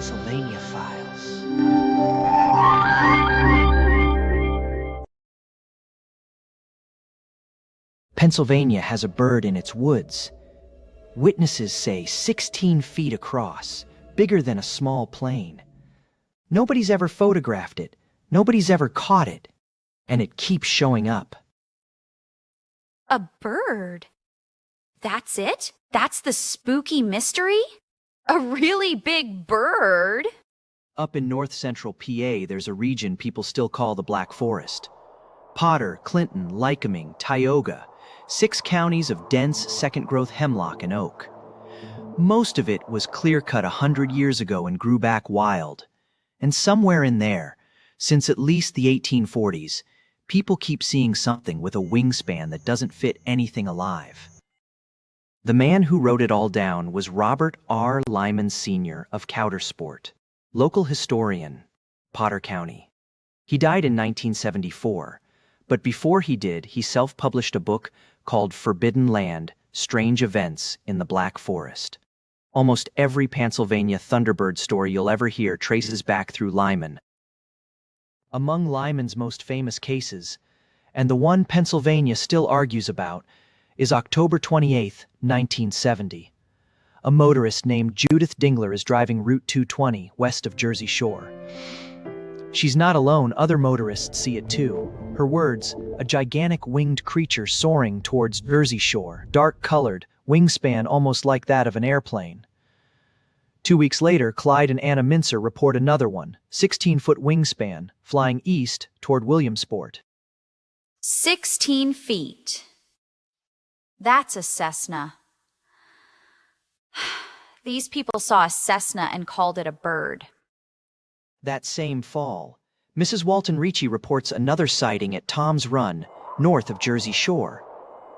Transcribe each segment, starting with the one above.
Pennsylvania Files. Pennsylvania has a bird in its woods. Witnesses say 16 feet across, bigger than a small plane. Nobody's ever photographed it, nobody's ever caught it, and it keeps showing up. A bird? That's it? That's the spooky mystery? A really big bird? Up in north-central PA, there's a region people still call the Black Forest. Potter, Clinton, Lycoming, Tioga, 6 counties of dense second-growth hemlock and oak. Most of it was clear-cut 100 years ago and grew back wild. And somewhere in there, since at least the 1840s, people keep seeing something with a wingspan that doesn't fit anything alive. The man who wrote it all down was Robert R. Lyman Sr. of Coudersport, local historian, Potter County. He died in 1974, but before he did, he self-published a book called Forbidden Land: Strange Events in the Black Forest. Almost every Pennsylvania Thunderbird story you'll ever hear traces back through Lyman. Among Lyman's most famous cases, and the one Pennsylvania still argues about, is October 28, 1970. A motorist named Judith Dingler is driving Route 220 west of Jersey Shore. She's not alone, other motorists see it too. Her words, a gigantic winged creature soaring towards Jersey Shore, dark-colored, wingspan almost like that of an airplane. 2 weeks later, Clyde and Anna Mincer report another one, 16-foot wingspan, flying east toward Williamsport. 16 feet. That's a Cessna. These people saw a Cessna and called it a bird. That same fall, Mrs. Walton Ricci reports another sighting at Tom's Run, north of Jersey Shore.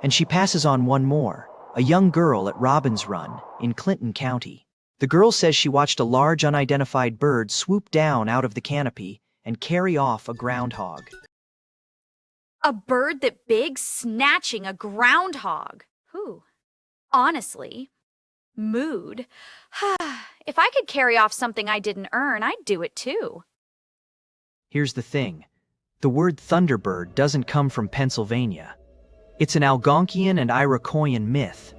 And she passes on one more, a young girl at Robbins Run in Clinton County. The girl says she watched a large unidentified bird swoop down out of the canopy and carry off a groundhog. A bird that big, snatching a groundhog. Whew. Honestly, mood. If I could carry off something I didn't earn, I'd do it too. Here's the thing. The word Thunderbird doesn't come from Pennsylvania. It's an Algonquian and Iroquoian myth,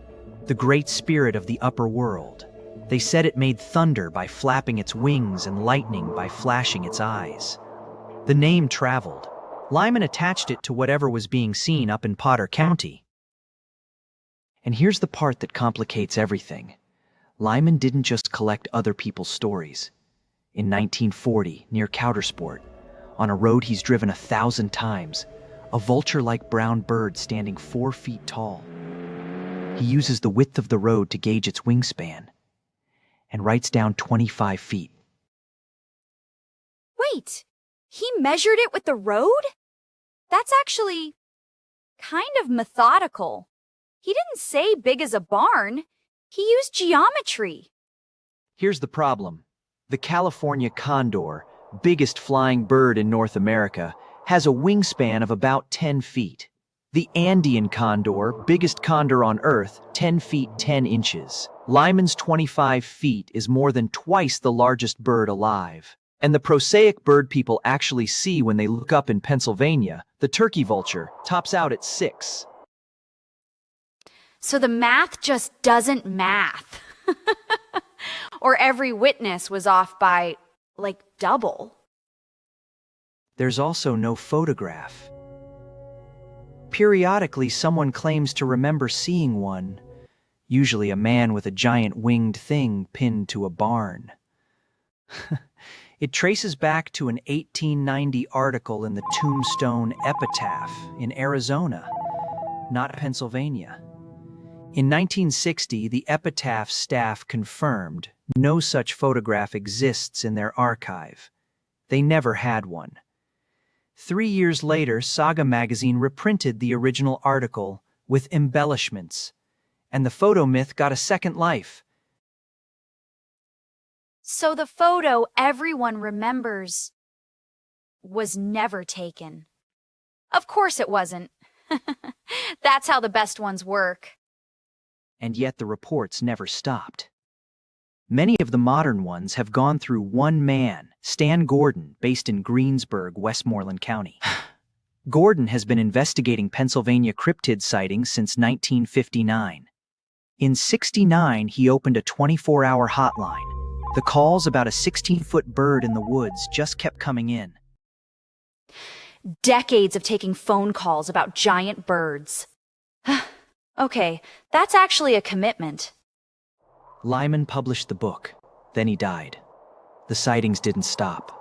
the great spirit of the upper world. They said it made thunder by flapping its wings and lightning by flashing its eyes. The name traveled. Lyman attached it to whatever was being seen up in Potter County. And here's the part that complicates everything. Lyman didn't just collect other people's stories. In 1940, near Coudersport, on a road he's driven 1,000 times, a vulture-like brown bird standing 4 feet tall. He uses the width of the road to gauge its wingspan and writes down 25 feet. Wait, he measured it with the road? That's actually kind of methodical. He didn't say big as a barn. He used geometry. Here's the problem. The California condor, biggest flying bird in North America, has a wingspan of about 10 feet. The Andean condor, biggest condor on Earth, 10 feet 10 inches. Lyman's 25 feet is more than twice the largest bird alive. And the prosaic bird people actually see when they look up in Pennsylvania, the turkey vulture, tops out at 6. So the math just doesn't math. Or every witness was off by, like, double. There's also no photograph. Periodically, someone claims to remember seeing one, usually a man with a giant winged thing pinned to a barn. It traces back to an 1890 article in the Tombstone Epitaph in Arizona, not Pennsylvania. In 1960, the Epitaph staff confirmed no such photograph exists in their archive. They never had one. 3 years later, Saga magazine reprinted the original article with embellishments, and the photo myth got a second life. So the photo everyone remembers was never taken. Of course it wasn't. That's how the best ones work. And yet the reports never stopped. Many of the modern ones have gone through one man, Stan Gordon, based in Greensburg, Westmoreland County. Gordon has been investigating Pennsylvania cryptid sightings since 1959. In '69, he opened a 24-hour hotline. The calls about a 16-foot bird in the woods just kept coming in. Decades of taking phone calls about giant birds. Okay, that's actually a commitment. Lyman published the book. Then he died. The sightings didn't stop.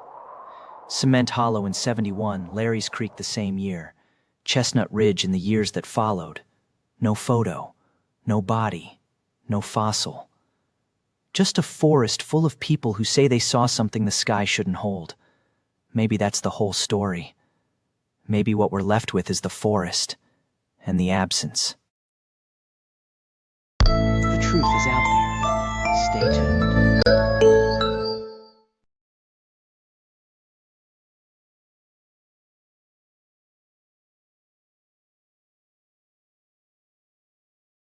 Cement Hollow in '71, Larry's Creek the same year, Chestnut Ridge in the years that followed. No photo, no body, no fossil. Just a forest full of people who say they saw something the sky shouldn't hold. Maybe that's the whole story. Maybe what we're left with is the forest and the absence. The truth is out there. Stay tuned.